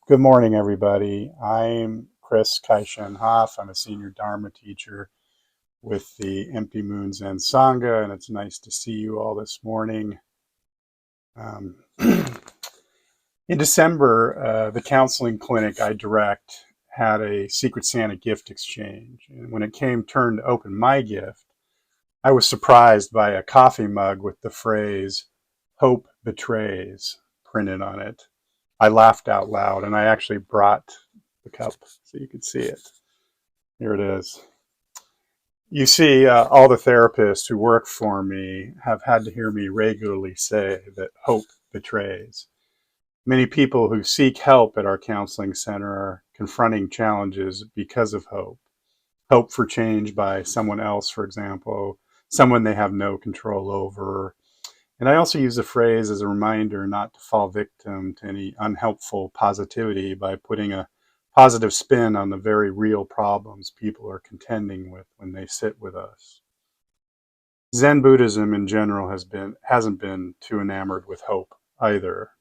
Good morning, everybody. I'm Chris Kaishan Hoff. I'm a senior Dharma teacher with the Empty Moon Zen Sangha, and it's nice to see you all this morning. In December, the counseling clinic I direct had a Secret Santa gift exchange. And when it came turn to open my gift, I was surprised by a coffee mug with the phrase, "Hope betrays," printed on it. I laughed out loud, and I actually brought the cup so you could see it. Here it is. You see, all the therapists who work for me have had to hear me regularly say that hope betrays. Many people who seek help at our counseling center are confronting challenges because of hope. Hope for change by someone else, for example, someone they have no control over. And I also use the phrase as a reminder not to fall victim to any unhelpful positivity by putting a positive spin on the very real problems people are contending with when they sit with us. Zen Buddhism in general hasn't been too enamored with hope either.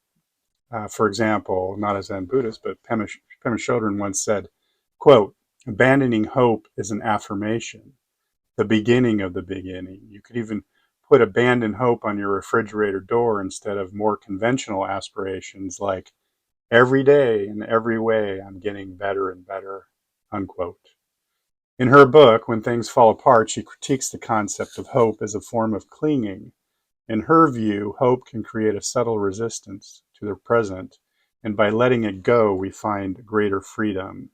For example, not a Zen Buddhist, but Pema Chodron once said, quote, "Abandoning hope is an affirmation, the beginning of the beginning. You could even put abandon hope on your refrigerator door instead of more conventional aspirations like every day in every way I'm getting better and better," unquote. In her book, When Things Fall Apart, she critiques the concept of hope as a form of clinging. In her view, hope can create a subtle resistance to the present, and by letting it go, we find greater freedom.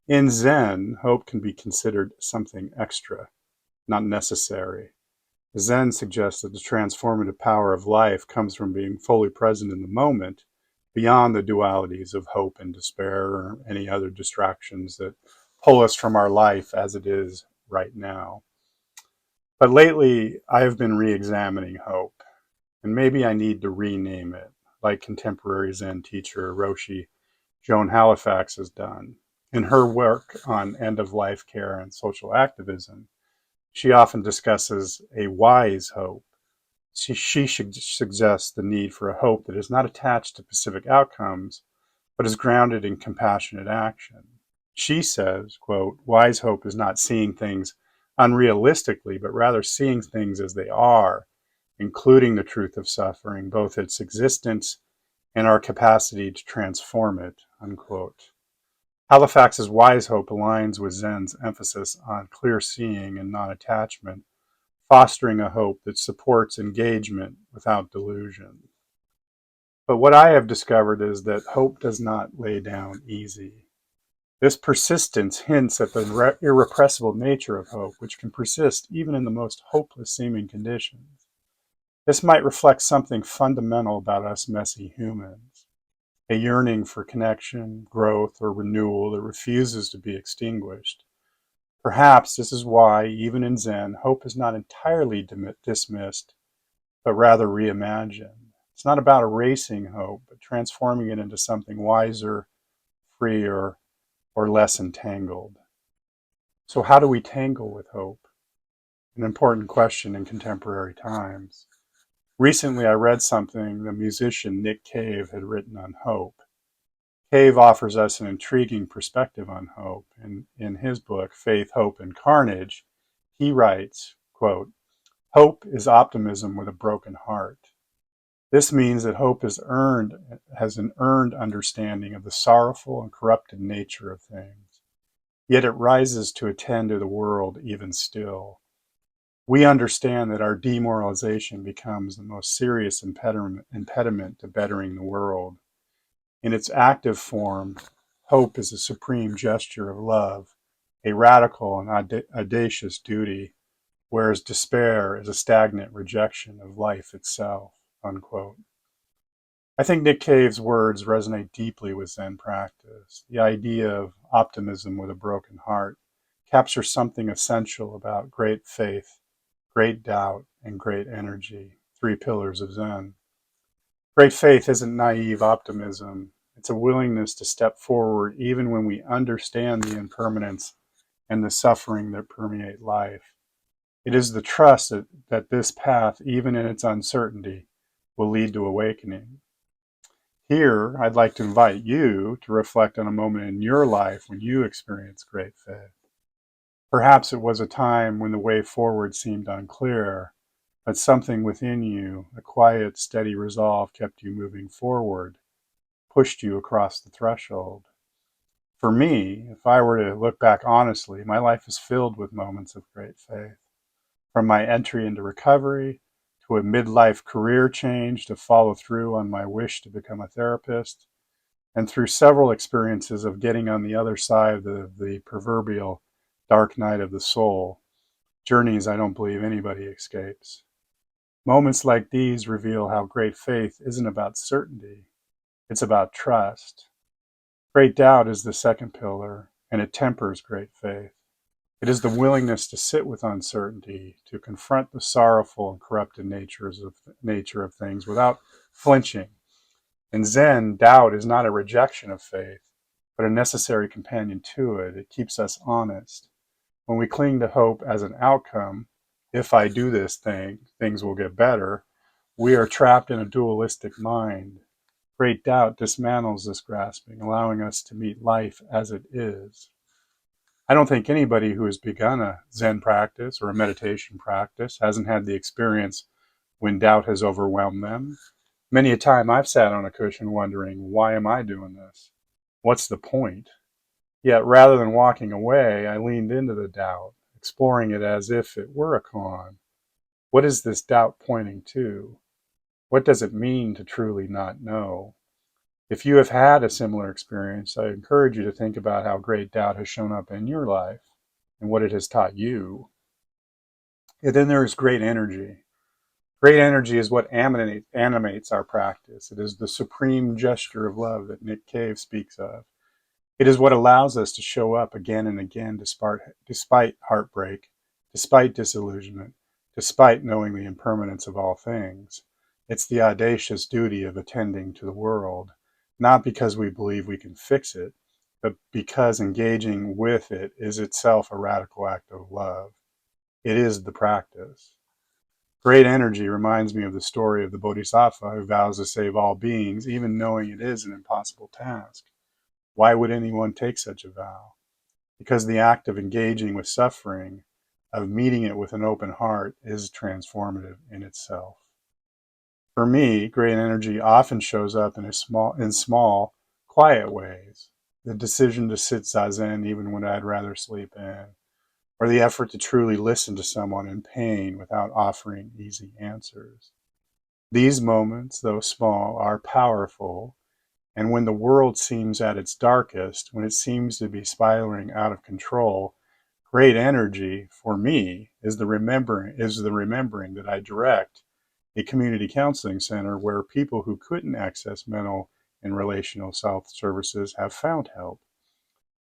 In Zen, hope can be considered something extra, not necessary. Zen suggests that the transformative power of life comes from being fully present in the moment, beyond the dualities of hope and despair or any other distractions that pull us from our life as it is right now. But lately, I have been re-examining hope, and maybe I need to rename it, like contemporary Zen teacher Roshi Joan Halifax has done. In her work on end-of-life care and social activism, she often discusses a wise hope. She suggests the need for a hope that is not attached to specific outcomes, but is grounded in compassionate action. She says, quote, "Wise hope is not seeing things unrealistically, but rather seeing things as they are, including the truth of suffering, both its existence and our capacity to transform it," unquote. Halifax's wise hope aligns with Zen's emphasis on clear seeing and non-attachment, fostering a hope that supports engagement without delusion. But what I have discovered is that hope does not lay down easy. This persistence hints at the irrepressible nature of hope, which can persist even in the most hopeless seeming conditions. This might reflect something fundamental about us messy humans, a yearning for connection, growth, or renewal that refuses to be extinguished. Perhaps this is why, even in Zen, hope is not entirely dismissed, but rather reimagined. It's not about erasing hope, but transforming it into something wiser, freer, or less entangled. So how do we tangle with hope? An important question in contemporary times. Recently, I read something the musician Nick Cave had written on hope. Cave offers us an intriguing perspective on hope. In his book, Faith, Hope, and Carnage, he writes, quote, "Hope is optimism with a broken heart. This means that hope has an earned understanding of the sorrowful and corrupted nature of things. Yet it rises to attend to the world even still. We understand that our demoralization becomes the most serious impediment to bettering the world. In its active form, hope is a supreme gesture of love, a radical and audacious duty, whereas despair is a stagnant rejection of life itself," unquote. I think Nick Cave's words resonate deeply with Zen practice. The idea of optimism with a broken heart captures something essential about great faith, great doubt, and great energy, three pillars of Zen. Great faith isn't naive optimism. It's a willingness to step forward even when we understand the impermanence and the suffering that permeate life. It is the trust that this path, even in its uncertainty, will lead to awakening. Here, I'd like to invite you to reflect on a moment in your life when you experienced great faith. Perhaps it was a time when the way forward seemed unclear, but something within you, a quiet, steady resolve, kept you moving forward, pushed you across the threshold. For me, if I were to look back honestly, my life is filled with moments of great faith. From my entry into recovery to a midlife career change to follow through on my wish to become a therapist, and through several experiences of getting on the other side of the proverbial dark night of the soul, journeys I don't believe anybody escapes. Moments like these reveal how great faith isn't about certainty, it's about trust. Great doubt is the second pillar, and it tempers great faith. It is the willingness to sit with uncertainty, to confront the sorrowful and corrupted nature of things without flinching. In Zen, doubt is not a rejection of faith, but a necessary companion to it. It keeps us honest. When we cling to hope as an outcome, if I do this thing, things will get better, we are trapped in a dualistic mind. Great doubt dismantles this grasping, allowing us to meet life as it is. I don't think anybody who has begun a Zen practice or a meditation practice hasn't had the experience when doubt has overwhelmed them. Many a time I've sat on a cushion wondering, why am I doing this? What's the point? Yet rather than walking away, I leaned into the doubt, exploring it as if it were a koan. What is this doubt pointing to? What does it mean to truly not know? If you have had a similar experience, I encourage you to think about how great doubt has shown up in your life and what it has taught you. And then there is great energy. Great energy is what animates our practice. It is the supreme gesture of love that Nick Cave speaks of. It is what allows us to show up again and again despite heartbreak, despite disillusionment, despite knowing the impermanence of all things. It's the audacious duty of attending to the world, not because we believe we can fix it, but because engaging with it is itself a radical act of love. It is the practice. Great energy reminds me of the story of the Bodhisattva who vows to save all beings, even knowing it is an impossible task. Why would anyone take such a vow? Because the act of engaging with suffering, of meeting it with an open heart, is transformative in itself. For me, great energy often shows up in small, quiet ways. The decision to sit zazen even when I'd rather sleep in, or the effort to truly listen to someone in pain without offering easy answers. These moments, though small, are powerful, and when the world seems at its darkest, when it seems to be spiraling out of control, great energy for me is the remembering that I direct a community counseling center where people who couldn't access mental and relational health services have found help.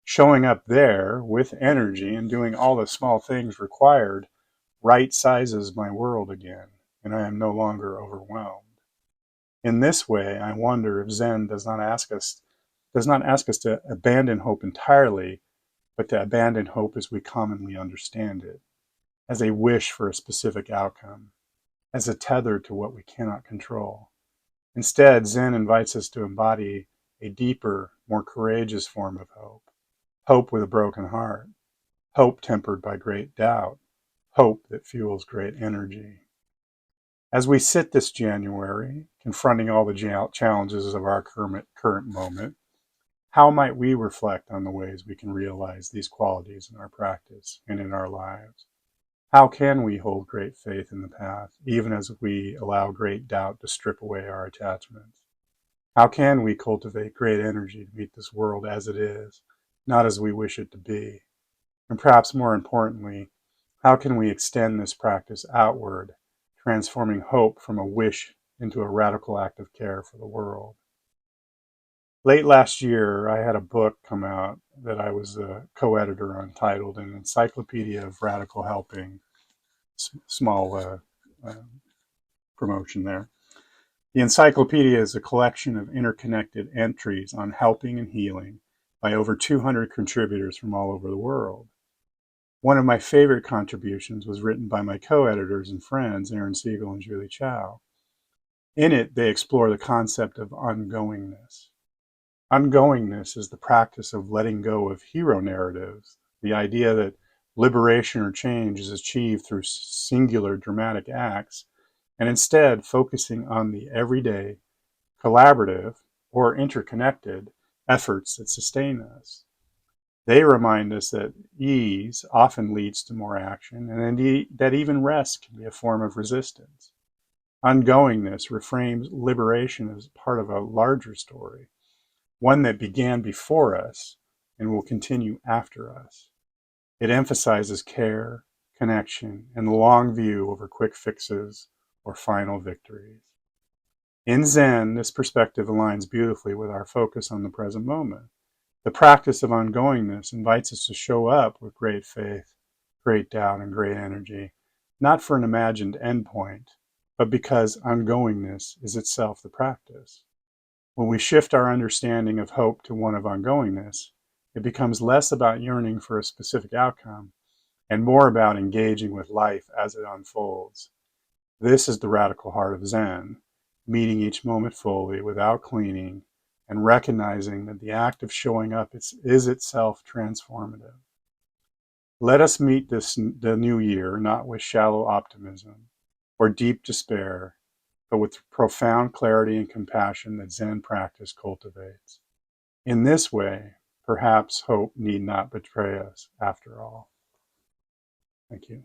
Showing up there with energy and doing all the small things required right sizes my world again, and I am no longer overwhelmed. In this way, I wonder if Zen does not ask us to abandon hope entirely, but to abandon hope as we commonly understand it, as a wish for a specific outcome, as a tether to what we cannot control. Instead, Zen invites us to embody a deeper, more courageous form of hope, hope with a broken heart, hope tempered by great doubt, hope that fuels great energy. As we sit this January, confronting all the challenges of our current moment, how might we reflect on the ways we can realize these qualities in our practice and in our lives? How can we hold great faith in the path, even as we allow great doubt to strip away our attachments? How can we cultivate great energy to meet this world as it is, not as we wish it to be? And perhaps more importantly, how can we extend this practice outward, transforming hope from a wish into a radical act of care for the world? Late last year, I had a book come out that I was a co-editor on titled An Encyclopedia of Radical Helping. Small promotion there. The encyclopedia is a collection of interconnected entries on helping and healing by over 200 contributors from all over the world. One of my favorite contributions was written by my co-editors and friends, Aaron Siegel and Julie Chow. In it, they explore the concept of ongoingness. Ongoingness is the practice of letting go of hero narratives, the idea that liberation or change is achieved through singular dramatic acts, and instead focusing on the everyday, collaborative, or interconnected efforts that sustain us. They remind us that ease often leads to more action, and indeed that even rest can be a form of resistance. Ongoingness reframes liberation as part of a larger story, one that began before us and will continue after us. It emphasizes care, connection, and the long view over quick fixes or final victories. In Zen, this perspective aligns beautifully with our focus on the present moment. The practice of ongoingness invites us to show up with great faith, great doubt, and great energy, not for an imagined endpoint, but because ongoingness is itself the practice. When we shift our understanding of hope to one of ongoingness, it becomes less about yearning for a specific outcome and more about engaging with life as it unfolds. This is the radical heart of Zen, meeting each moment fully without clinging and recognizing that the act of showing up is itself transformative. Let us meet the new year not with shallow optimism or deep despair, but with profound clarity and compassion that Zen practice cultivates. In this way, perhaps hope need not betray us after all. Thank you.